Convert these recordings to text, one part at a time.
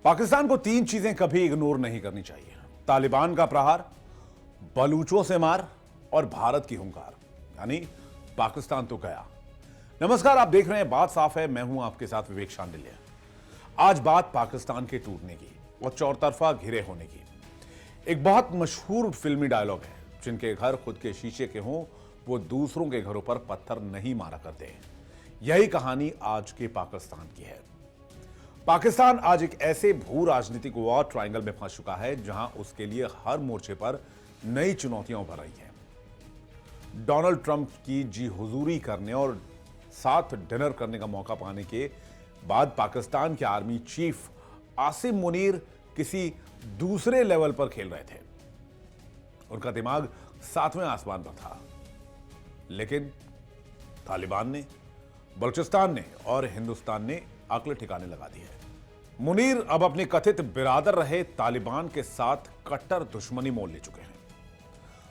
पाकिस्तान को तीन चीजें कभी इग्नोर नहीं करनी चाहिए। तालिबान का प्रहार, बलूचों से मार और भारत की हुंकार, यानी पाकिस्तान तो गया। नमस्कार, आप देख रहे हैं बात साफ है। मैं हूं आपके साथ विवेक शांडिल्य। आज बात पाकिस्तान के टूटने की और चौतरफा घिरे होने की। एक बहुत मशहूर फिल्मी डायलॉग है, जिनके घर खुद के शीशे के हों वो दूसरों के घरों पर पत्थर नहीं मारा करते। यही कहानी आज के पाकिस्तान की है। पाकिस्तान आज एक ऐसे भू राजनीतिक वॉर ट्रायंगल में फंस चुका है जहां उसके लिए हर मोर्चे पर नई चुनौतियां उभर रही हैं। डोनाल्ड ट्रंप की जी हुजूरी करने और साथ डिनर करने का मौका पाने के बाद पाकिस्तान के आर्मी चीफ आसिम मुनीर किसी दूसरे लेवल पर खेल रहे थे। उनका दिमाग सातवें आसमान पर था। लेकिन तालिबान ने, बलूचिस्तान ने और हिंदुस्तान ने अक्ल ठिकाने लगा दी है। मुनीर अब अपने कथित बिरादर रहे तालिबान के साथ कट्टर दुश्मनी मोल ले चुके हैं।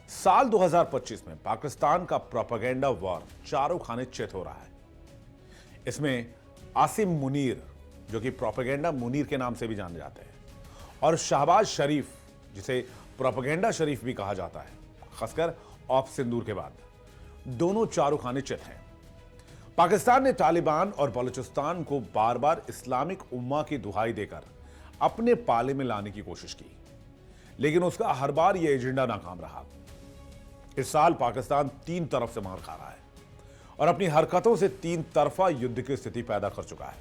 साल 2025 में पाकिस्तान का प्रोपेगेंडा वॉर चारों खाने चित हो रहा है। इसमें आसिम मुनीर, जो कि प्रोपेगेंडा मुनीर के नाम से भी जाने जाते हैं, और शहबाज शरीफ, जिसे प्रोपेगेंडा शरीफ भी कहा जाता है, खासकर ऑफ सिंदूर के बाद, दोनों चारों खाने चित हैं। पाकिस्तान ने तालिबान और बलूचिस्तान को बार बार इस्लामिक उम्मा की दुहाई देकर अपने पाले में लाने की कोशिश की, लेकिन उसका हर बार यह एजेंडा नाकाम रहा। इस साल पाकिस्तान तीन तरफ से मार खा रहा है और अपनी हरकतों से तीन तरफा युद्ध की स्थिति पैदा कर चुका है।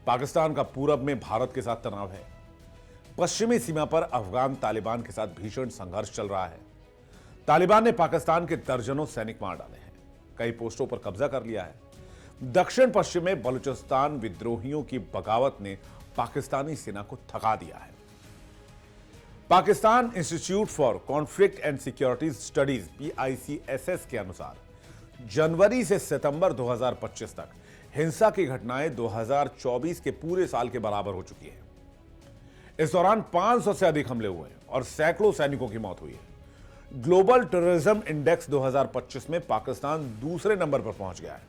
पाकिस्तान का पूरब में भारत के साथ तनाव है। पश्चिमी सीमा पर अफगान तालिबान के साथ भीषण संघर्ष चल रहा है। तालिबान ने पाकिस्तान के दर्जनों सैनिक मार डाले हैं, कई पोस्टों पर कब्जा कर लिया है। दक्षिण पश्चिम में बलूचिस्तान विद्रोहियों की बगावत ने पाकिस्तानी सेना को थका दिया है। Pakistan institute for conflict and security studies PICSS के अनुसार जनवरी से सितंबर 2025 तक हिंसा की घटनाएं 2024 के पूरे साल के बराबर हो चुकी है। इस दौरान 500 से अधिक हमले हुए और सैकड़ों सैनिकों की मौत हुई है। ग्लोबल टेररिज्म इंडेक्स 2025 में पाकिस्तान दूसरे नंबर पर पहुंच गया है।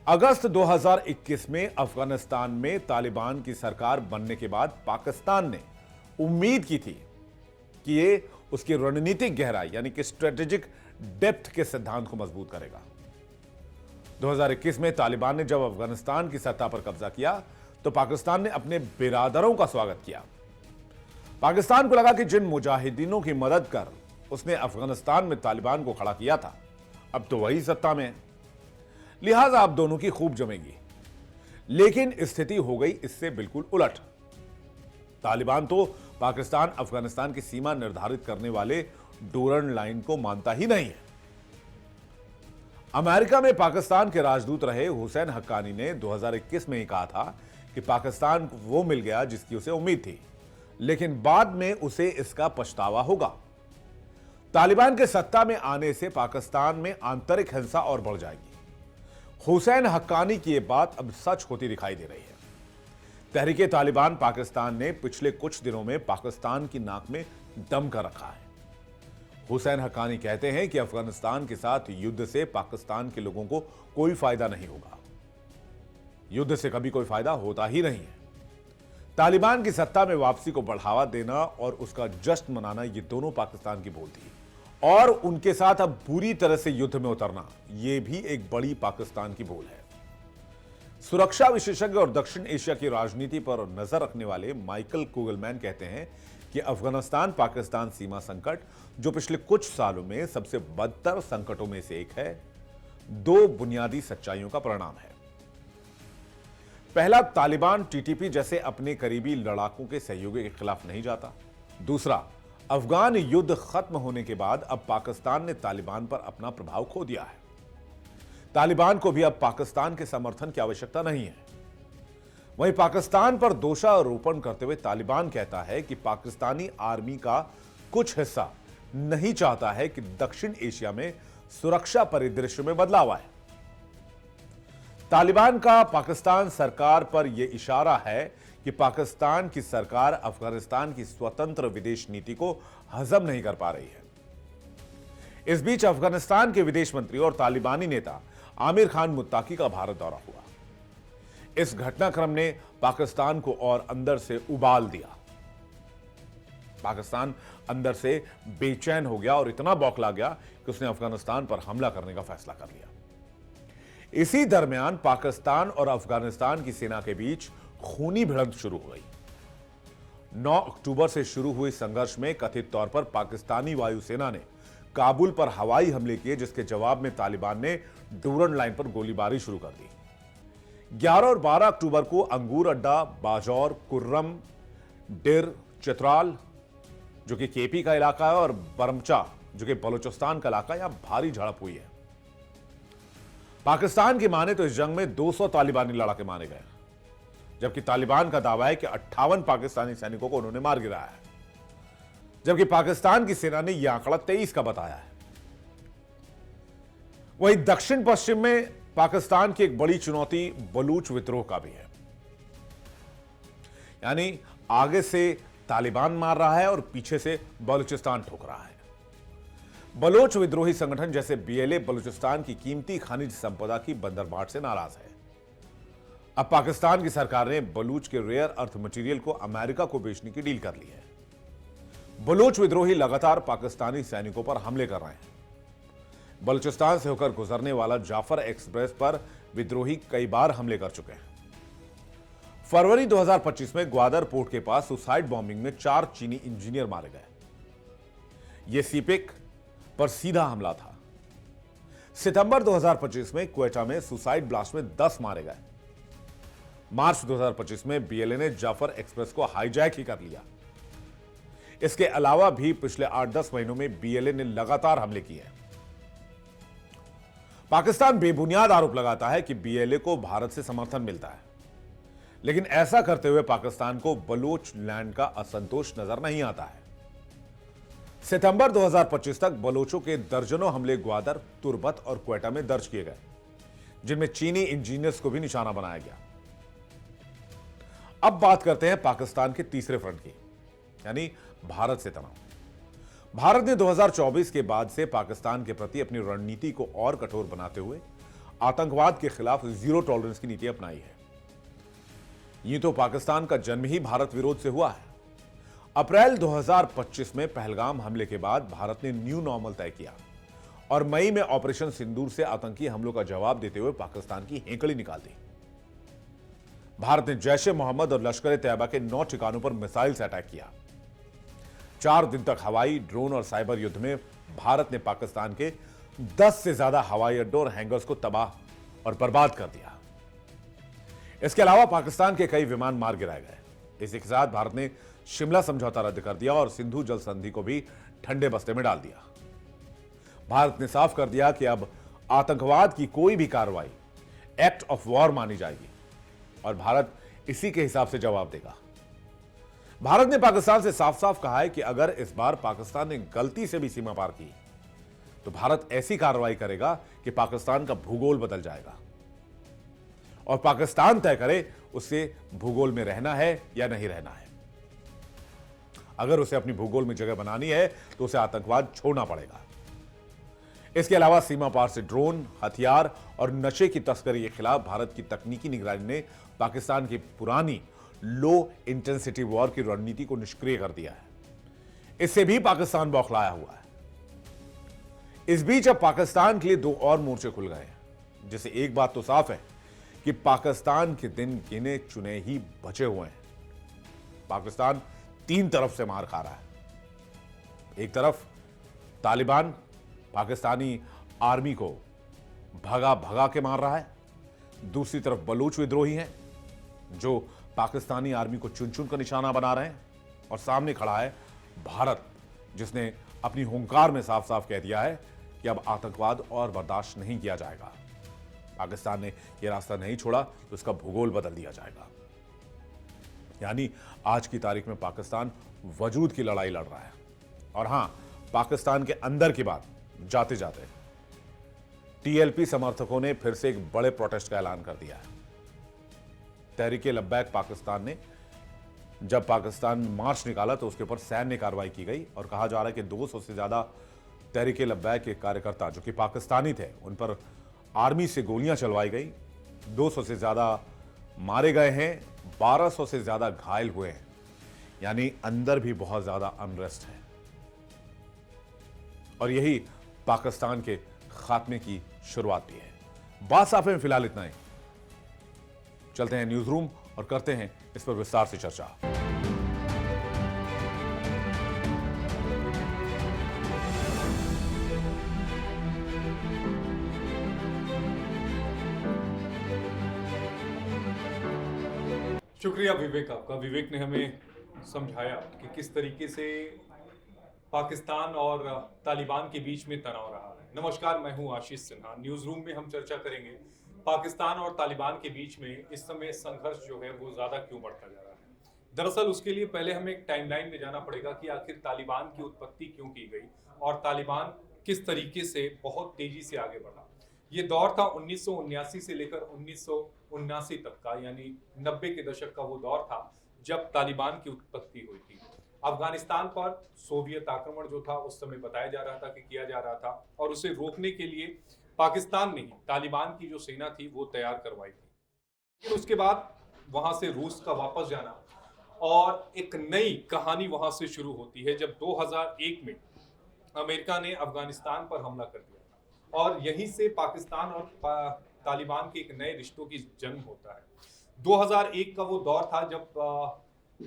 अगस्त 2021 में अफगानिस्तान में तालिबान की सरकार बनने के बाद पाकिस्तान ने उम्मीद की थी कि ये उसकी रणनीतिक गहराई, यानी कि स्ट्रेटेजिक डेप्थ के सिद्धांत को मजबूत करेगा। 2021 में तालिबान ने जब अफगानिस्तान की सत्ता पर कब्जा किया तो पाकिस्तान ने अपने बिरादरों का स्वागत किया। पाकिस्तान को लगा कि जिन मुजाहिदीनों की मदद कर उसने अफगानिस्तान में तालिबान को खड़ा किया था, अब तो वही सत्ता में है, लिहाजा अब दोनों की खूब जमेगी। लेकिन स्थिति हो गई इससे बिल्कुल उलट। तालिबान तो पाकिस्तान अफगानिस्तान की सीमा निर्धारित करने वाले डोरन लाइन को मानता ही नहीं है। अमेरिका में पाकिस्तान के राजदूत रहे हुसैन हक्कानी ने 2021 में ही कहा था कि पाकिस्तान को वो मिल गया जिसकी उसे उम्मीद थी, लेकिन बाद में उसे इसका पछतावा होगा। तालिबान के सत्ता में आने से पाकिस्तान में आंतरिक हिंसा और बढ़ जाएगी। हुसैन हक्कानी की यह बात अब सच होती दिखाई दे रही है। तहरीके तालिबान पाकिस्तान ने पिछले कुछ दिनों में पाकिस्तान की नाक में दम कर रखा है। हुसैन हक्कानी कहते हैं कि अफगानिस्तान के साथ युद्ध से पाकिस्तान के लोगों को कोई फायदा नहीं होगा। युद्ध से कभी कोई फायदा होता ही नहीं है। तालिबान की सत्ता में वापसी को बढ़ावा देना और उसका जश्न मनाना, ये दोनों पाकिस्तान की भूल थी, और उनके साथ अब बुरी तरह से युद्ध में उतरना, यह भी एक बड़ी पाकिस्तान की भूल है। सुरक्षा विशेषज्ञ और दक्षिण एशिया की राजनीति पर नजर रखने वाले माइकल कुगलमैन कहते हैं कि अफगानिस्तान पाकिस्तान सीमा संकट, जो पिछले कुछ सालों में सबसे बदतर संकटों में से एक है, दो बुनियादी सच्चाइयों का परिणाम है। पहला, तालिबान TTP जैसे अपने करीबी लड़ाकों के सहयोगी के खिलाफ नहीं जाता। दूसरा, अफगान युद्ध खत्म होने के बाद अब पाकिस्तान ने तालिबान पर अपना प्रभाव खो दिया है। तालिबान को भी अब पाकिस्तान के समर्थन की आवश्यकता नहीं है। वहीं पाकिस्तान पर दोषारोपण करते हुए तालिबान कहता है कि पाकिस्तानी आर्मी का कुछ हिस्सा नहीं चाहता है कि दक्षिण एशिया में सुरक्षा परिदृश्य में बदलाव आए। तालिबान का पाकिस्तान सरकार पर यह इशारा है कि पाकिस्तान की सरकार अफगानिस्तान की स्वतंत्र विदेश नीति को हजम नहीं कर पा रही है। इस बीच अफगानिस्तान के विदेश मंत्री और तालिबानी नेता आमिर खान मुत्ताकी का भारत दौरा हुआ। इस घटनाक्रम ने पाकिस्तान को और अंदर से उबाल दिया। पाकिस्तान अंदर से बेचैन हो गया और इतना बौखला गया कि उसने अफगानिस्तान पर हमला करने का फैसला कर लिया। इसी दरमियान पाकिस्तान और अफगानिस्तान की सेना के बीच खूनी भिड़ंत शुरू हो गई। 9 अक्टूबर से शुरू हुई संघर्ष में कथित तौर पर पाकिस्तानी वायुसेना ने काबुल पर हवाई हमले किए, जिसके जवाब में तालिबान ने डूरन लाइन पर गोलीबारी शुरू कर दी। 11 और 12 अक्टूबर को अंगूर अड्डा, बाजौर, कुर्रम, डिर, चित्राल जो कि केपी का इलाका है, और बरमचा जो कि बलूचिस्तान का इलाका, यहां भारी झड़प हुई है। पाकिस्तान की माने तो इस जंग में 200 तालिबानी लड़ाके मारे गए, जबकि तालिबान का दावा है कि 58 पाकिस्तानी सैनिकों को उन्होंने मार गिराया है, जबकि पाकिस्तान की सेना ने यह आंकड़ा 23 का बताया है। वहीं दक्षिण पश्चिम में पाकिस्तान की एक बड़ी चुनौती बलूच विद्रोह का भी है। यानी आगे से तालिबान मार रहा है और पीछे से बलूचिस्तान ठोक रहा है। बलोच विद्रोही संगठन जैसे बीएलए बलूचिस्तान की कीमती खनिज संपदा की बंदरबाट से नाराज है। अब पाकिस्तान की सरकार ने बलूच के रेयर अर्थ मटेरियल को अमेरिका को बेचने की डील कर ली है। बलूच विद्रोही लगातार पाकिस्तानी सैनिकों पर हमले कर रहे हैं। बलूचिस्तान से होकर गुजरने वाला जाफर एक्सप्रेस पर विद्रोही कई बार हमले कर चुके हैं। फरवरी 2025 में ग्वादर पोर्ट के पास सुसाइड बॉम्बिंग में 4 चीनी इंजीनियर मारे गए। यह सीपेक पर सीधा हमला था। सितंबर 2025 में क्वेटा में सुसाइड ब्लास्ट में 10 मारे गए। मार्च 2025 में बीएलए ने जाफर एक्सप्रेस को हाईजैक ही कर लिया। इसके अलावा भी पिछले 8-10 महीनों में बीएलए ने लगातार हमले किए हैं। पाकिस्तान बेबुनियाद आरोप लगाता है कि बीएलए को भारत से समर्थन मिलता है, लेकिन ऐसा करते हुए पाकिस्तान को बलूच लैंड का असंतोष नजर नहीं आता है। सितंबर 2025 तक बलोचों के दर्जनों हमले ग्वादर, तुर्बत और क्वेटा में दर्ज किए गए, जिनमें चीनी इंजीनियर्स को भी निशाना बनाया गया। अब बात करते हैं पाकिस्तान के तीसरे फ्रंट की, यानी भारत से तनाव। भारत ने 2024 के बाद से पाकिस्तान के प्रति अपनी रणनीति को और कठोर बनाते हुए आतंकवाद के खिलाफ जीरो टॉलरेंस की नीति अपनाई है। ये तो पाकिस्तान का जन्म ही भारत विरोध से हुआ है। अप्रैल 2025 में पहलगाम हमले के बाद भारत ने न्यू नॉर्मल तय किया और मई में ऑपरेशन सिंदूर से आतंकी हमलों का जवाब देते हुए पाकिस्तान की हेकड़ी निकाल दी। भारत ने जैश ए मोहम्मद और लश्कर ए तैयबा के 9 ठिकानों पर मिसाइल से अटैक किया। 4 दिन तक हवाई, ड्रोन और साइबर युद्ध में भारत ने पाकिस्तान के 10 से ज्यादा हवाई अड्डों और हैंगर्स को तबाह और बर्बाद कर दिया। इसके अलावा पाकिस्तान के कई विमान मार गिराए गए। इसी के साथ भारत ने शिमला समझौता रद्द कर दिया और सिंधु जल संधि को भी ठंडे बस्ते में डाल दिया। भारत ने साफ कर दिया कि अब आतंकवाद की कोई भी कार्रवाई एक्ट ऑफ वॉर मानी जाएगी और भारत इसी के हिसाब से जवाब देगा। भारत ने पाकिस्तान से साफ साफ कहा है कि अगर इस बार पाकिस्तान ने गलती से भी सीमा पार की तो भारत ऐसी कार्रवाई करेगा कि पाकिस्तान का भूगोल बदल जाएगा और पाकिस्तान तय करे उसे भूगोल में रहना है या नहीं रहना है। अगर उसे अपनी भूगोल में जगह बनानी है तो उसे आतंकवाद छोड़ना पड़ेगा। इसके अलावा सीमा पार से ड्रोन, हथियार और नशे की तस्करी के खिलाफ भारत की तकनीकी निगरानी ने पाकिस्तान की पुरानी लो इंटेंसिटी वॉर की रणनीति को निष्क्रिय कर दिया है। इससे भी पाकिस्तान बौखलाया हुआ है। इस बीच अब पाकिस्तान के लिए 2 और मोर्चे खुल गए हैं, जिससे एक बात तो साफ है कि पाकिस्तान के दिन गिने चुने ही बचे हुए हैं। पाकिस्तान 3 तरफ से मार खा रहा है। एक तरफ तालिबान पाकिस्तानी आर्मी को भगा भगा के मार रहा है, दूसरी तरफ बलूच विद्रोही हैं जो पाकिस्तानी आर्मी को चुन चुन कर निशाना बना रहे हैं, और सामने खड़ा है भारत, जिसने अपनी हुंकार में साफ साफ कह दिया है कि अब आतंकवाद और बर्दाश्त नहीं किया जाएगा। पाकिस्तान ने यह रास्ता नहीं छोड़ा तो उसका भूगोल बदल दिया जाएगा। यानी आज की तारीख में पाकिस्तान वजूद की लड़ाई लड़ रहा है। और हां, पाकिस्तान के अंदर की बात जाते जाते टीएलपी समर्थकों ने फिर से एक बड़े प्रोटेस्ट का ऐलान कर दिया है। तहरीके लब्बैक पाकिस्तान ने जब पाकिस्तान मार्च निकाला तो उसके ऊपर सैन्य कार्रवाई की गई और कहा जा रहा है कि 200 से ज्यादा तहरीके लब्बैक के कार्यकर्ता जो कि पाकिस्तानी थे उन पर आर्मी से गोलियां चलवाई गई। 200 से ज्यादा मारे गए हैं, 1200 से ज्यादा घायल हुए हैं, यानी अंदर भी बहुत ज्यादा अनरेस्ट है। और यही पाकिस्तान के खात्मे की शुरुआत भी है। बात साफ है, फिलहाल इतना ही। चलते हैं न्यूज रूम और करते हैं इस पर विस्तार से चर्चा। शुक्रिया विवेक आपका। विवेक ने हमें समझाया कि किस तरीके से पाकिस्तान और तालिबान के बीच में तनाव रहा है। नमस्कार, मैं हूं आशीष सिन्हा। न्यूज रूम में हम चर्चा करेंगे पाकिस्तान और तालिबान के बीच में इस समय संघर्ष जो है वो ज्यादा क्यों बढ़ता जा रहा है। दरअसल उसके लिए पहले हमें एक टाइमलाइन में जाना पड़ेगा कि आखिर तालिबान की उत्पत्ति क्यों की गई और तालिबान किस तरीके से बहुत तेजी से आगे बढ़ा। ये दौर था 1979 से लेकर 1979 तक का, यानी 90 के दशक का वो दौर था जब तालिबान की उत्पत्ति हुई थी। अफगानिस्तान पर सोवियत आक्रमण जो था उस समय बताया जा रहा था कि किया जा रहा था, और उसे रोकने के लिए पाकिस्तान ने तालिबान की जो सेना थी वो तैयार करवाई थी। फिर उसके बाद वहां से रूस का वापस जाना और एक नई कहानी वहां से शुरू होती है जब 2001 में अमेरिका ने अफगानिस्तान पर हमला कर दिया और यहीं से पाकिस्तान और तालिबान के एक नए रिश्तों की जन्म होता है। 2001 का वो दौर था जब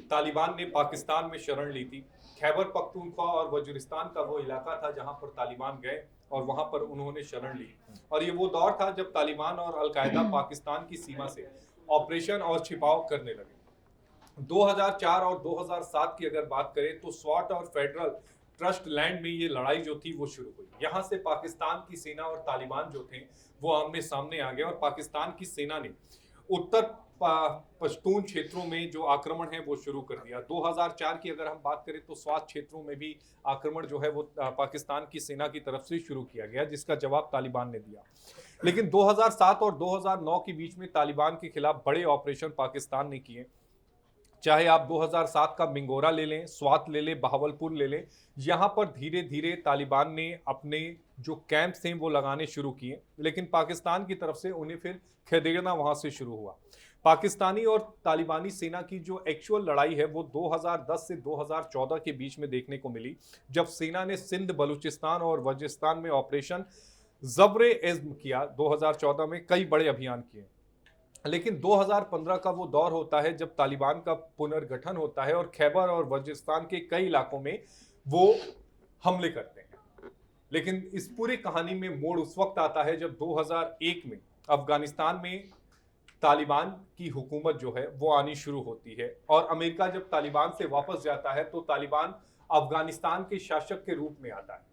तालिबान ने पाकिस्तान में शरण ली थी। खैबर पख्तूनख्वा और वजीरिस्तान का वो इलाका था जहां पर तालिबान गए और वहां पर उन्होंने शरण ली। और ये वो दौर था जब तालिबान और अलकायदा पाकिस्तान की सीमा से ऑपरेशन और छिपाव करने लगे। 2004 और 2007 की अगर बात करें तो स्वाट और फेडरल ट्रस्ट लैंड में ये लड़ाई जो थी वो शुरू हुई। यहाँ से पाकिस्तान की सेना और तालिबान जो थे वो आमने सामने आ गए और पाकिस्तान की सेना ने उत्तर पश्तून क्षेत्रों में जो आक्रमण है वो शुरू कर दिया। 2004 की अगर हम बात करें तो स्वात क्षेत्रों में भी आक्रमण जो है वो पाकिस्तान की सेना की तरफ से शुरू किया गया, जिसका जवाब तालिबान ने दिया। लेकिन 2007 और 2009 के बीच में तालिबान के खिलाफ बड़े ऑपरेशन पाकिस्तान ने किए। चाहे आप 2007 का मिंगोरा ले लें, स्वात ले लें, बहावलपुर ले लें, यहाँ पर धीरे धीरे तालिबान ने अपने जो कैंप्स थे वो लगाने शुरू किए, लेकिन पाकिस्तान की तरफ से उन्हें फिर खदेड़ना वहाँ से शुरू हुआ। पाकिस्तानी और तालिबानी सेना की जो एक्चुअल लड़ाई है वो 2010 से 2014 के बीच में देखने को मिली, जब सेना ने सिंध, बलूचिस्तान और वजिस्तान में ऑपरेशन ज़ब्र-ए-इज़्म किया। 2014 में कई बड़े अभियान किए। लेकिन 2015 का वो दौर होता है जब तालिबान का पुनर्गठन होता है और खैबर और वजिस्तान के कई इलाकों में वो हमले करते हैं। लेकिन इस पूरी कहानी में मोड़ उस वक्त आता है जब 2001 में अफगानिस्तान में तालिबान की हुकूमत जो है वो आनी शुरू होती है और अमेरिका जब तालिबान से वापस जाता है तो तालिबान अफगानिस्तान के शासक के रूप में आता है।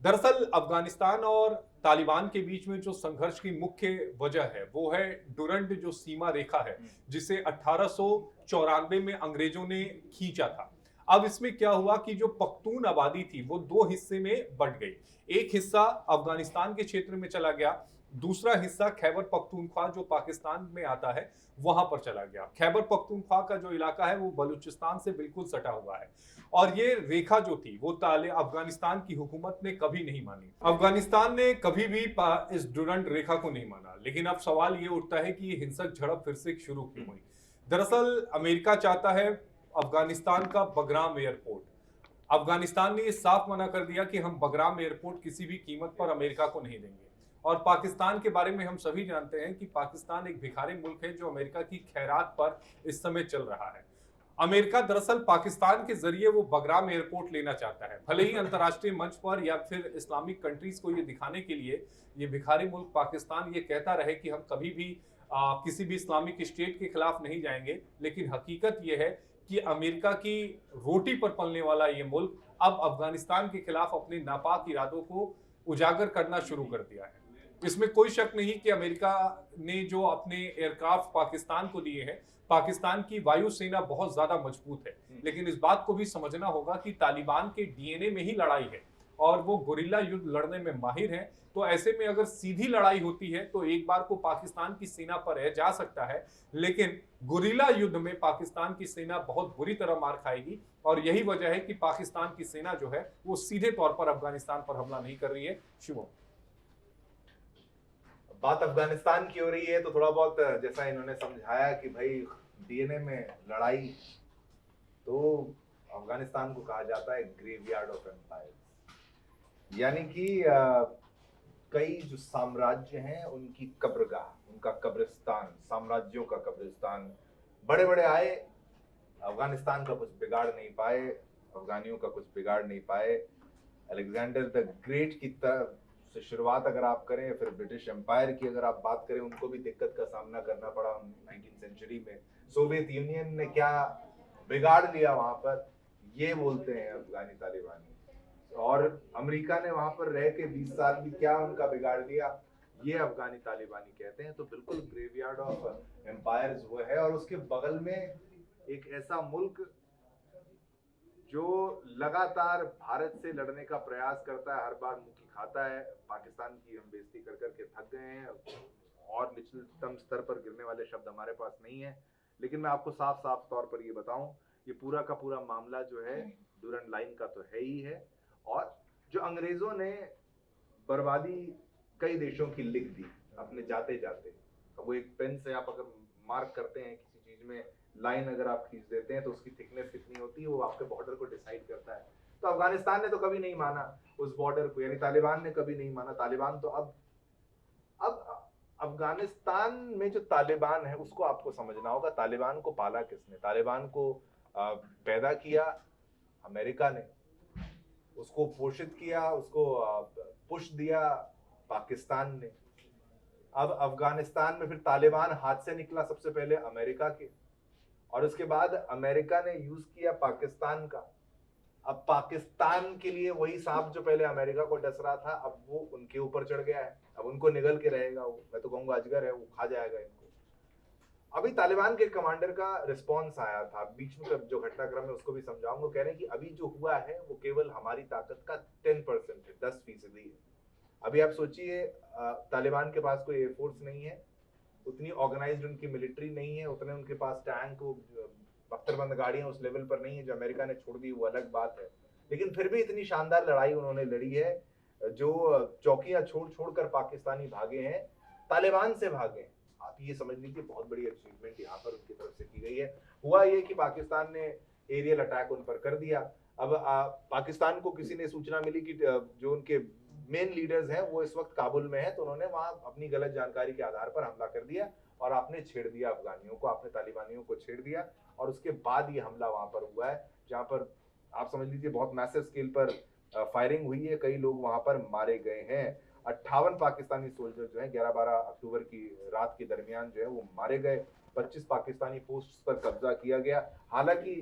दरअसल अफगानिस्तान और तालिबान के बीच में जो संघर्ष की मुख्य वजह है वो है डुरंड जो सीमा रेखा है, जिसे 1894 में अंग्रेजों ने खींचा था। अब इसमें क्या हुआ कि जो पख्तून आबादी थी वो दो हिस्से में बंट गई। एक हिस्सा अफगानिस्तान के क्षेत्र में चला गया, दूसरा हिस्सा खैबर पख्तूनख्वा जो पाकिस्तान में आता है वहां पर चला गया। खैबर पख्तूनख्वा का जो इलाका है वो बलूचिस्तान से बिल्कुल सटा हुआ है और ये रेखा जो थी वो अफगानिस्तान की हुकूमत ने कभी नहीं मानी। अफगानिस्तान ने कभी भी इस डुरंड रेखा को नहीं माना। लेकिन अब सवाल ये उठता है कि ये हिंसक झड़प फिर से शुरू क्यों हुई। दरअसल अमेरिका चाहता है अफगानिस्तान का बगराम एयरपोर्ट। अफगानिस्तान ने ये साफ मना कर दिया कि हम बगराम एयरपोर्ट किसी भी कीमत पर अमेरिका को नहीं देंगे। और पाकिस्तान के बारे में हम सभी जानते हैं कि पाकिस्तान एक भिखारी मुल्क है जो अमेरिका की खैरात पर इस समय चल रहा है। अमेरिका दरअसल पाकिस्तान के जरिए वो बगराम एयरपोर्ट लेना चाहता है, भले ही अंतर्राष्ट्रीय मंच पर या फिर इस्लामिक कंट्रीज को ये दिखाने के लिए ये भिखारी मुल्क पाकिस्तान ये कहता रहे कि हम कभी भी किसी भी इस्लामिक स्टेट के खिलाफ नहीं जाएंगे। लेकिन हकीकत ये है कि अमेरिका की रोटी पर पलने वाला ये मुल्क अब अफगानिस्तान के खिलाफ अपने नापाक इरादों को उजागर करना शुरू कर दिया है। इसमें कोई शक नहीं कि अमेरिका ने जो अपने एयरक्राफ्ट पाकिस्तान को दिए हैं, पाकिस्तान की वायुसेना बहुत ज्यादा मजबूत है। लेकिन इस बात को भी समझना होगा कि तालिबान के डीएनए में ही लड़ाई है और वो गुरिल्ला युद्ध लड़ने में माहिर हैं। तो ऐसे में अगर सीधी लड़ाई होती है तो एक बार को पाकिस्तान की सेना पर जा सकता है, लेकिन गुरिल्ला युद्ध में पाकिस्तान की सेना बहुत बुरी तरह मार खाएगी। और यही वजह है कि पाकिस्तान की सेना जो है वो सीधे तौर पर अफगानिस्तान पर हमला नहीं कर रही है। शिवम, बात अफगानिस्तान की हो रही है तो थोड़ा बहुत जैसा इन्होंने समझाया कि भाई डीएनए में लड़ाई, तो अफगानिस्तान को कहा जाता है ग्रेवयार्ड ऑफ एम्पायर, यानी कि कई जो साम्राज्य हैं उनकी कब्रगाह, उनका कब्रिस्तान, साम्राज्यों का कब्रिस्तान। बड़े बड़े आए, अफगानिस्तान का कुछ बिगाड़ नहीं पाए, अफगानियों का कुछ बिगाड़ नहीं पाए। अलेक्जेंडर द ग्रेट की तरफ से शुरुआत अगर आप करें, फिर ब्रिटिश एम्पायर की अगर आप बात करें, उनको भी दिक्कत का सामना करना पड़ा 19वीं सेंचुरी में। सोवियत यूनियन ने क्या बिगाड़ लिया वहां पर, ये बोलते हैं अफगानी तालिबानी। और अमेरिका ने वहां पर रह के 20 साल भी क्या उनका बिगाड़ दिया, ये अफगानी तालिबानी कहते हैं। तो बिल्कुल ग्रेवयार्ड ऑफ एम्पायर्स वो है। और उसके बगल में एक ऐसा मुल्क जो लगातार भारत से लड़ने का प्रयास करता है, हर बार मुंह खाता है। पाकिस्तान की हम बेइज्जती कर करके थक गए हैं, और निचलतम स्तर पर गिरने वाले शब्द हमारे पास नहीं है। लेकिन मैं आपको साफ साफ तौर पर ये बताऊं, ये पूरा का पूरा मामला जो है डूरन लाइन का तो है ही है। और जो अंग्रेजों ने बर्बादी कई देशों की लिख दी अपने जाते जाते, वो एक पेन से आप अगर मार्क करते हैं किसी चीज में, लाइन अगर आप खींच देते हैं तो उसकी थिकनेस कितनी होती है वो आपके बॉर्डर को डिसाइड करता है। तो अफगानिस्तान ने तो कभी नहीं माना उस बॉर्डर को, यानी तालिबान ने कभी नहीं माना। तालिबान तो अब अफगानिस्तान में जो तालिबान है उसको आपको समझना होगा। तालिबान को पाला किसने? तालिबान को पैदा किया अमेरिका ने, उसको पोषित किया, उसको पुश दिया पाकिस्तान ने। अब अफगानिस्तान में फिर तालिबान हाथ से निकला सबसे पहले अमेरिका के, और उसके बाद अमेरिका ने यूज किया पाकिस्तान का। अब पाकिस्तान के लिए वही सांप जो पहले अमेरिका को डस रहा था, अब वो उनके ऊपर चढ़ गया है। अब उनको निगल के रहेगा वो, मैं तो कहूंगा अजगर है, वो खा जाएगा इनको। अभी तालिबान के कमांडर का रिस्पॉन्स आया था, बीच में जो घटनाक्रम है उसको भी समझाऊंगा। कह रहे हैं कि अभी जो हुआ है वो केवल हमारी ताकत का 10% है, 10% है। अभी आप सोचिए, तालिबान के पास कोई एयरफोर्स नहीं है, उतनी ऑर्गेनाइज्ड उनकी मिलिट्री नहीं है, उतने उनके पास टैंक, बख्तरबंद गाड़ियां उस लेवल पर नहीं है जो अमेरिका ने छोड़ दी, वो अलग बात है। लेकिन फिर भी इतनी शानदार लड़ाई उन्होंने लड़ी है, जो चौकियां छोड़ छोड़ कर पाकिस्तानी भागे हैं, तालिबान से भागे हैं। आप ये समझ लीजिए बहुत बड़ी अचीवमेंट यहाँ पर उनकी तरफ से की गई है। हुआ ये कि पाकिस्तान ने एरियल अटैक उन पर कर दिया। अब पाकिस्तान को किसी ने सूचना मिली कि जो उनके मेन लीडर्स हैं वो इस वक्त काबुल में हैं, तो उन्होंने वहां अपनी गलत जानकारी के आधार पर हमला कर दिया और आपने छेड़ दिया अफगानियों को, आपने तालिबानियों को छेड़ दिया। और उसके बाद ये हमला वहां पर हुआ है, जहां पर आप समझ लीजिए बहुत मैसिव स्केल पर फायरिंग हुई है, कई लोग वहां पर मारे गए हैं। 58 पाकिस्तानी सोल्जर जो है 11-12 अक्टूबर की रात के दरमियान जो है वो मारे गए। 25 पाकिस्तानी पोस्ट पर कब्जा किया गया। हालांकि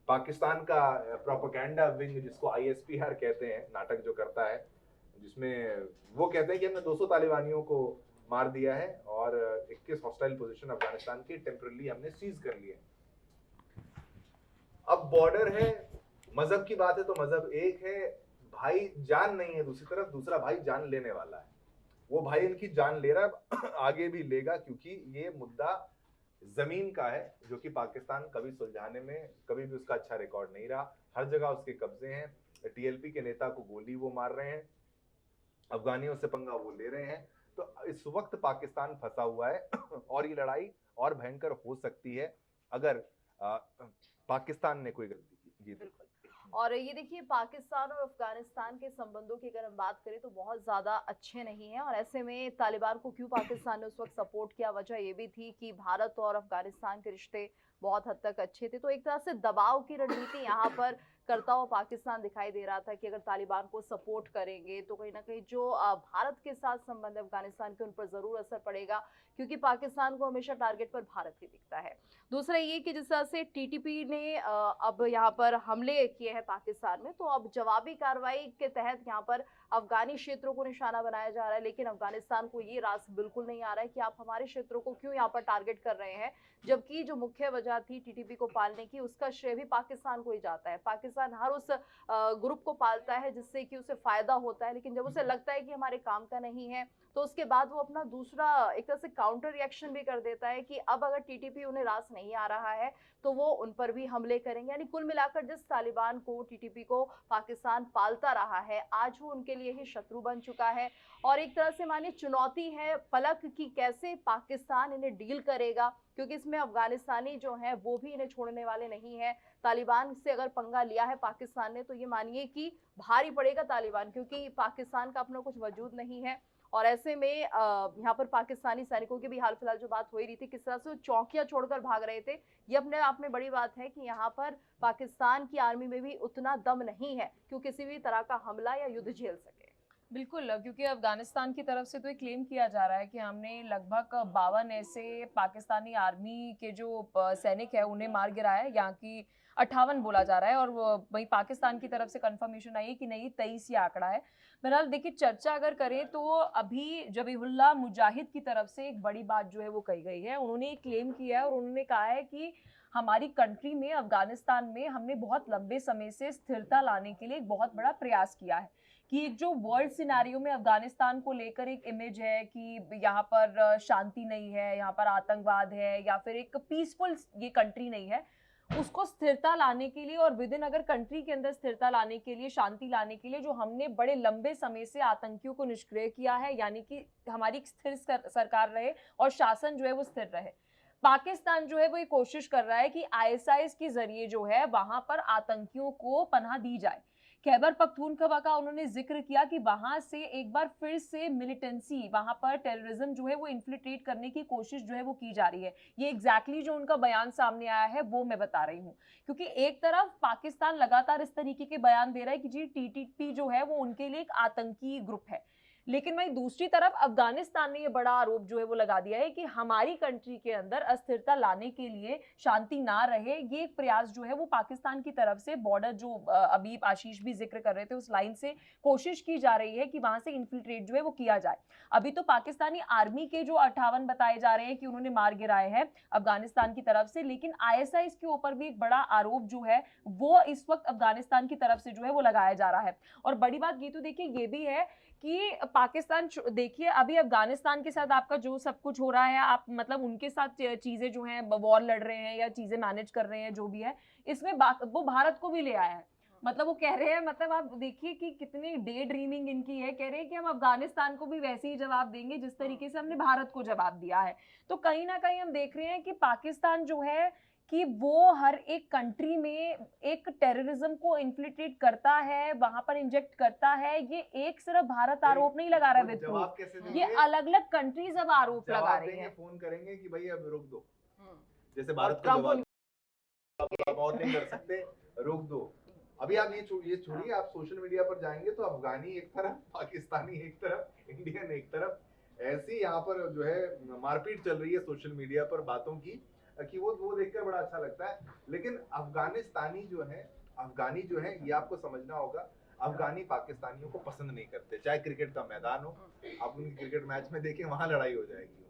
पाकिस्तान का प्रोपेगेंडा विंग, जिसको ISPR कहते हैं, नाटक जो करता है, जिसमें वो कहते हैं कि हमने 200 तालिबानियों को मार दिया है और 21 हॉस्टाइल पोजीशन अफगानिस्तान के टेम्पररी हमने सीज कर लिए। अब बॉर्डर है, मजहब की बात है तो मजहब एक है, भाई जान नहीं है दूसरी तरफ, दूसरा भाई जान लेने वाला है। वो भाई इनकी जान ले रहा है, आगे भी लेगा, क्योंकि ये मुद्दा जमीन का है, जो कि पाकिस्तान कभी सुलझाने में कभी भी उसका अच्छा रिकॉर्ड नहीं रहा। हर जगह उसके कब्जे हैं। TLP के नेता को गोली वो मार रहे हैं, अफगानियों से पंगा वो ले रहे हैं। तो इस वक्त पाकिस्तान फंसा हुआ है और ये लड़ाई और भयंकर हो सकती है अगर पाकिस्तान ने कोई गलती की। जी बिल्कुल। और ये देखिए, पाकिस्तान और अफगानिस्तान के संबंधों की अगर हम बात करें तो बहुत ज़्यादा अच्छे नहीं हैं, और ऐसे में तालिबान को क्यों पाकिस्तान ने उस वक्त सपोर्ट किया, वजह ये भी थी कि भारत और अफगानिस्तान के रिश्ते बहुत हद तक अच्छे थे। तो एक तरह से दबाव की रणनीति यहाँ पर करता हुआ पाकिस्तान दिखाई दे रहा था कि अगर तालिबान को सपोर्ट करेंगे तो कहीं ना कहीं जो भारत के साथ संबंध अफगानिस्तान के, उन पर ज़रूर असर पड़ेगा, क्योंकि पाकिस्तान को हमेशा टारगेट पर भारत ही दिखता है। दूसरा ये कि जिस तरह से TTP ने अब यहाँ पर हमले किए हैं पाकिस्तान में, तो अब जवाबी कार्रवाई के तहत यहाँ पर अफगानी क्षेत्रों को निशाना बनाया जा रहा है। लेकिन अफगानिस्तान को ये रास बिल्कुल नहीं आ रहा है कि आप हमारे क्षेत्रों को क्यों यहाँ पर टारगेट कर रहे हैं, जबकि जो मुख्य वजह थी TTP को पालने की, उसका श्रेय भी पाकिस्तान को ही जाता है। पाकिस्तान हर उस ग्रुप को पालता है जिससे कि उसे फायदा होता है, लेकिन जब उसे लगता है कि हमारे काम का नहीं है, तो उसके बाद वो अपना दूसरा एक तरह से काउंटर रिएक्शन भी कर देता है कि अब अगर TTP उन्हें रास नहीं आ रहा है तो वो उन पर भी हमले करेंगे। यानी कुल मिलाकर जिस तालिबान को, TTP को पाकिस्तान पालता रहा है, आज वो उनके लिए लिए ही शत्रु बन चुका है और एक तरह से मानिए चुनौती है पलक की कैसे पाकिस्तान इन्हें डील करेगा, क्योंकि इसमें अफगानिस्तानी जो हैं वो भी इन्हें छोड़ने वाले नहीं है। तालिबान से अगर पंगा लिया है पाकिस्तान ने तो ये मानिए कि भारी पड़ेगा तालिबान, क्योंकि पाकिस्तान का अपना कुछ वजूद नहीं है। और ऐसे में यहाँ पर पाकिस्तानी सैनिकों की भी हाल फिलहाल जो बात हो ही रही थी, किस तरह से वो चौकियां छोड़कर भाग रहे थे, ये अपने आप में बड़ी बात है कि यहाँ पर पाकिस्तान की आर्मी में भी उतना दम नहीं है कि वो किसी भी तरह का हमला या युद्ध झेल सके। बिल्कुल, क्योंकि अफगानिस्तान की तरफ से तो ये क्लेम किया जा रहा है कि हमने लगभग 52 ऐसे पाकिस्तानी आर्मी के जो सैनिक है उन्हें मार गिराया है, यहाँ की 58 बोला जा रहा है। और वही पाकिस्तान की तरफ से कंफर्मेशन आई है कि नहीं 23 ये आंकड़ा है। बहरहाल देखिए, चर्चा अगर करें तो अभी जबीहुल्लाह मुजाहिद की तरफ से एक बड़ी बात जो है वो कही गई है। उन्होंने एक क्लेम किया है और उन्होंने कहा है कि हमारी कंट्री में, अफगानिस्तान में हमने बहुत लंबे समय से स्थिरता लाने के लिए एक बहुत बड़ा प्रयास किया है कि एक जो वर्ल्ड सिनेरियो में अफगानिस्तान को लेकर एक इमेज है कि यहाँ पर शांति नहीं है, यहाँ पर आतंकवाद है या फिर एक पीसफुल ये कंट्री नहीं है, उसको स्थिरता लाने के लिए और विद इन अगर कंट्री के अंदर स्थिरता लाने के लिए, शांति लाने के लिए जो हमने बड़े लंबे समय से आतंकियों को निष्क्रिय किया है, यानी कि हमारी एक स्थिर सरकार रहे और शासन जो है वो स्थिर रहे। पाकिस्तान जो है वो ये कोशिश कर रहा है कि आईएसआईएस के जरिए जो है वहां पर आतंकियों को पनाह दी जाए। खैबर पख्तूनख्वा का उन्होंने जिक्र किया कि वहां से एक बार फिर से मिलिटेंसी, वहां पर टेररिज्म जो है वो इन्फिल्ट्रेट करने की कोशिश जो है वो की जा रही है। ये एग्जैक्टली जो उनका बयान सामने आया है वो मैं बता रही हूँ, क्योंकि एक तरफ पाकिस्तान लगातार इस तरीके के बयान दे रहा है कि जी टीटीपी जो है वो उनके लिए एक आतंकी ग्रुप है, लेकिन वहीं दूसरी तरफ अफगानिस्तान ने ये बड़ा आरोप जो है वो लगा दिया है कि हमारी कंट्री के अंदर अस्थिरता लाने के लिए, शांति ना रहे, ये एक प्रयास जो है वो पाकिस्तान की तरफ से बॉर्डर जो अभी आशीष भी जिक्र कर रहे थे उस लाइन से कोशिश की जा रही है कि वहां से इन्फिल्ट्रेट जो है वो किया जाए। अभी तो पाकिस्तानी आर्मी के जो 58 बताए जा रहे हैं कि उन्होंने मार गिराए हैं अफगानिस्तान की तरफ से, लेकिन आईएसआईएस के ऊपर भी एक बड़ा आरोप जो है वो इस वक्त अफगानिस्तान की तरफ से जो है वो लगाया जा रहा है। और बड़ी बात ये तो देखिए ये भी है कि पाकिस्तान, देखिए अभी अफगानिस्तान के साथ आपका जो सब कुछ हो रहा है, आप मतलब उनके साथ चीजें जो हैं वॉर लड़ रहे हैं या चीजें मैनेज कर रहे हैं, जो भी है इसमें वो भारत को भी ले आया है। मतलब वो कह रहे हैं, मतलब आप देखिए कि कितनी डे ड्रीमिंग इनकी है, कह रहे हैं कि हम अफगानिस्तान को भी वैसे ही जवाब देंगे जिस तरीके से हमने भारत को जवाब दिया है। तो कहीं ना कहीं हम देख रहे हैं कि पाकिस्तान जो है कि वो हर एक कंट्री में एक टेररिज्म को इन्फ्लिक्ट करता है, वहां पर इंजेक्ट करता है। ये एक सिर्फ भारत आरोप नहीं लगा रहा है, ये अलग अलग कंट्रीज अब आरोप लगा रही हैं। फोन करेंगे कि भाई अब रोक दो, जैसे भारत को जवाब और नहीं कर सकते, रोक दो। अभी आप ये छोड़िए, आप सोशल मीडिया पर जाएंगे तो अफगानी एक तरफ, पाकिस्तानी एक तरफ, इंडियन एक तरफ, ऐसी यहाँ पर जो है मारपीट चल रही है सोशल मीडिया पर बातों की कि वो देखकर बड़ा अच्छा लगता है। लेकिन अफगानी जो है ये आपको समझना होगा, अफगानी पाकिस्तानियों को पसंद नहीं करते। चाहे क्रिकेट का मैदान हो, आप उनकी क्रिकेट मैच में देखें, वहां लड़ाई हो जाएगी,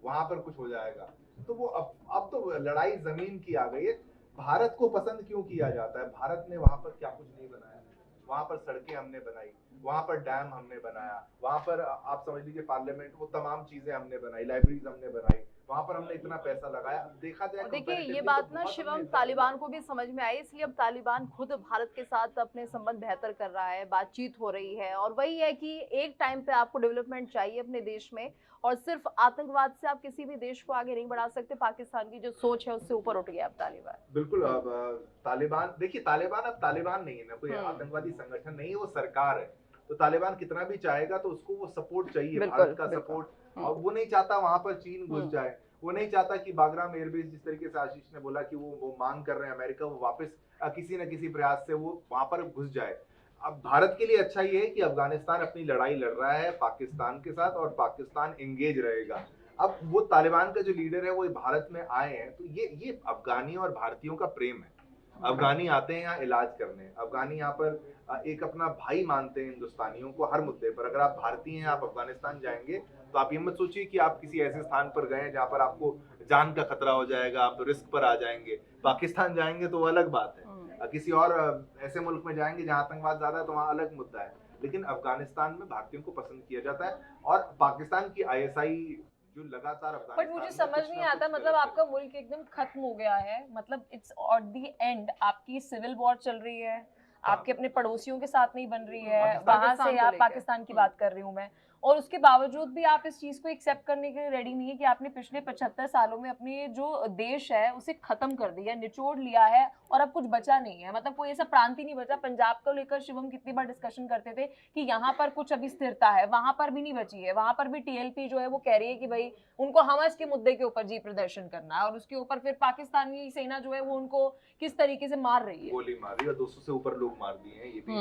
वहां पर कुछ हो जाएगा। तो वो अब तो लड़ाई जमीन की आ गई है। भारत को पसंद क्यों किया जाता है? भारत ने वहां पर क्या कुछ नहीं बनाया, वहां पर सड़कें हमने बनाई, वहां पर डैम हमने बनाया, वहां पर आप समझ लीजिए पार्लियामेंट, वो तमाम चीजें हमने बनाई, लाइब्रेरीज हमने बनाई, वहां पर हमने इतना पैसा लगाया। देखा जाए, देखिए ये बात ना शिवम तालिबान को भी समझ में आई, इसलिए अब तालिबान खुद भारत के साथ अपने संबंध बेहतर कर रहा है, बातचीत हो रही है। और वही है कि एक टाइम पे आपको डेवलपमेंट चाहिए अपने देश में, और सिर्फ आतंकवाद से आप किसी भी देश को आगे नहीं बढ़ा सकते। पाकिस्तान की जो सोच है उससे ऊपर उठ गया अब तालिबान। बिल्कुल। अब तालिबान, देखिए तालिबान अब तालिबान नहीं है ना, कोई आतंकवादी संगठन नहीं है, वो सरकार है। तो तालिबान कितना भी चाहेगा तो उसको वो सपोर्ट चाहिए, भारत का सपोर्ट। और वो नहीं चाहता वहां पर चीन घुस जाए, वो नहीं चाहता कि बागराम एयरबेस, जिस तरीके से आशीष ने बोला कि वो मांग कर रहे हैं अमेरिका, वो वापस किसी न किसी प्रयास से वो वहां पर घुस जाए। अब भारत के लिए अच्छा ये है कि अफगानिस्तान अपनी लड़ाई लड़ रहा है पाकिस्तान के साथ, और पाकिस्तान एंगेज रहेगा। अब वो तालिबान का जो लीडर है वो भारत में आए हैं, तो ये अफगानी और भारतीयों का प्रेम है। अफगानी आते हैं यहाँ इलाज करने, अफगानी यहाँ पर एक अपना भाई मानते हैं हिंदुस्तानियों को हर मुद्दे पर। अगर आप भारतीय हैं, आप अफगानिस्तान जाएंगे तो आप ये मत सोचिए कि आप किसी ऐसे स्थान पर गए जहाँ पर आपको जान का खतरा हो जाएगा, आप रिस्क पर आ जाएंगे। पाकिस्तान जाएंगे तो वो अलग बात है, किसी और ऐसे मुल्क में जाएंगे जहाँ आतंकवाद ज्यादा है तो वहाँ अलग मुद्दा है। लेकिन अफगानिस्तान में भारतीयों को पसंद किया जाता है, और पाकिस्तान की आईएसआई जो लगातार बट मुझे समझ नहीं आता, मतलब आपका मुल्क एकदम खत्म हो गया है, मतलब इट्स ऑट द एंड, आपकी सिविल वॉर चल रही है, आपके अपने पड़ोसियों के साथ नहीं बन रही है, पाकिस्तान वहां से को आप लेकर। पाकिस्तान की बात कर रही हूँ मैं, और उसके बावजूद भी आप इस चीज को एक्सेप्ट करने के लिए रेडी नहीं है कि आपने पिछले 75 सालों में अपने जो देश है उसे खत्म कर दिया, निचोड़ लिया है और अब कुछ बचा नहीं है। मतलब कोई ऐसा प्रांत ही नहीं बचा। पंजाब को लेकर शिवम कितनी बार डिस्कशन करते थे कि यहाँ पर कुछ अभी स्थिरता है, वहां पर भी नहीं बची है। वहां पर भी टीएलपी जो है वो कह रही है कि भाई उनको हमस के मुद्दे के ऊपर जी प्रदर्शन करना है, और उसके ऊपर फिर पाकिस्तानी सेना जो है वो उनको किस तरीके से मार रही है। गोली मारी और 200 से ऊपर लोग मार दिए हैं, ये भी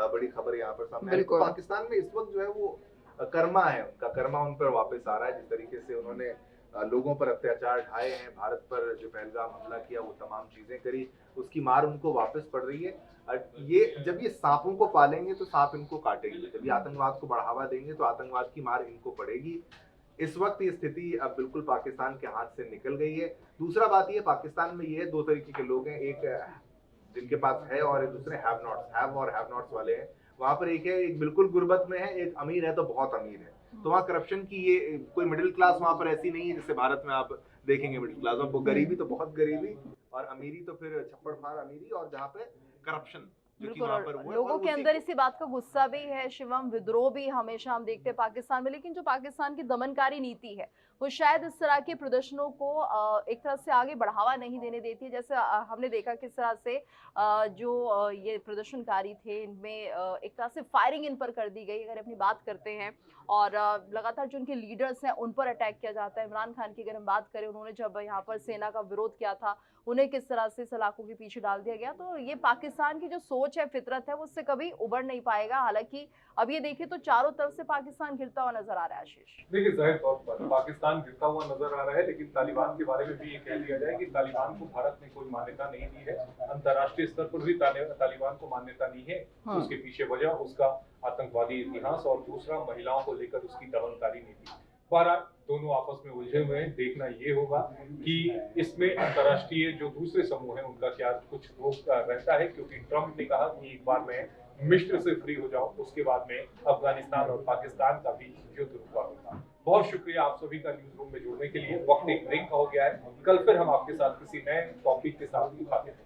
बड़ी खबर यहाँ पर सामने आई। तो बिल्कुल। पाकिस्तान में इस वक्त जो है वो कर्मा है, उनका कर्मा उन पर वापस आ रहा है। जिस तरीके से उन्होंने लोगों पर अत्याचार ढाए हैं, भारत पर जो पहलगाम हमला किया, वो तमाम चीजें करी, उसकी मार उनको वापस पड़ रही है। ये जब ये सांपों को पालेंगे तो सांप इनको काटेंगे, जब ये आतंकवाद को बढ़ावा देंगे तो आतंकवाद की मार इनको पड़ेगी। इस वक्त ये स्थिति अब बिल्कुल पाकिस्तान के हाथ से निकल गई है। दूसरा बात ये, पाकिस्तान में ये दो तरीके के लोग हैं, एक जिनके पास है और दूसरे हैव नॉट्स, हैव और हैव नॉट्स वाले हैं। वहां पर एक है, एक बिल्कुल गुर्बत में है, एक अमीर है तो बहुत अमीर है। तो वहाँ करप्शन की ये कोई मिडिल क्लास वहां पर ऐसी नहीं है जैसे भारत में आप देखेंगे मिडिल क्लास, और वो गरीबी तो बहुत गरीबी और अमीरी तो फिर छप्पड़ फाड़ अमीरी, और जहाँ पे करप्शन जो कि बिल्कुल। वहाँ पर और वो है, लोगों और के उसी अंदर को- इसी बात का गुस्सा भी है शिवम, विद्रोह भी हमेशा हम देखते हैं पाकिस्तान में। लेकिन जो पाकिस्तान की दमनकारी नीति है वो शायद इस तरह के प्रदर्शनों को एक तरह से आगे बढ़ावा नहीं देने देती है। जैसे हमने देखा किस तरह से जो ये प्रदर्शनकारी थे इनमें एक तरह से फायरिंग इन पर कर दी गई, अगर अपनी बात करते हैं। और लगातार जो उनके लीडर्स हैं उन पर अटैक किया जाता है। इमरान खान की अगर हम बात करें, उन्होंने जब यहाँ पर सेना का विरोध किया था, उन्हें किस तरह से सलाखों के पीछे डाल दिया गया। तो ये पाकिस्तान की जो सोच है, फितरत है, वो उससे कभी उबर नहीं पाएगा। हालांकि अब ये देखें तो चारों तरफ से पाकिस्तान गिरता हुआ नजर आ रहा है। आशीष, देखिए, जाहिर तौर पर पाकिस्तान गिरता हुआ नजर आ रहा है, लेकिन तालिबान के बारे में भी ये कह दिया जाए कि तालिबान को भारत ने कोई मान्यता नहीं दी है, अंतर्राष्ट्रीय स्तर पर भी तालिबान को मान्यता नहीं है। उसके पीछे वजह उसका आतंकवादी इतिहास और दूसरा महिलाओं को लेकर उसकी दमनकारी नीति। बहरहाल दोनों आपस में उलझे हुए हैं। देखना ये होगा कि इसमें अंतर्राष्ट्रीय जो दूसरे समूह हैं उनका क्या कुछ रोक रहता है, क्योंकि ट्रंप ने कहा कि एक बार मैं मिस्र से फ्री हो जाऊं, उसके बाद में अफगानिस्तान और पाकिस्तान का भी युद्ध रुका होगा। बहुत शुक्रिया आप सभी का न्यूज रूम में जुड़ने के लिए। वक्त एक ब्रेक का हो गया है, कल फिर हम आपके साथ किसी नए टॉपिक के साथ दिखाते हैं।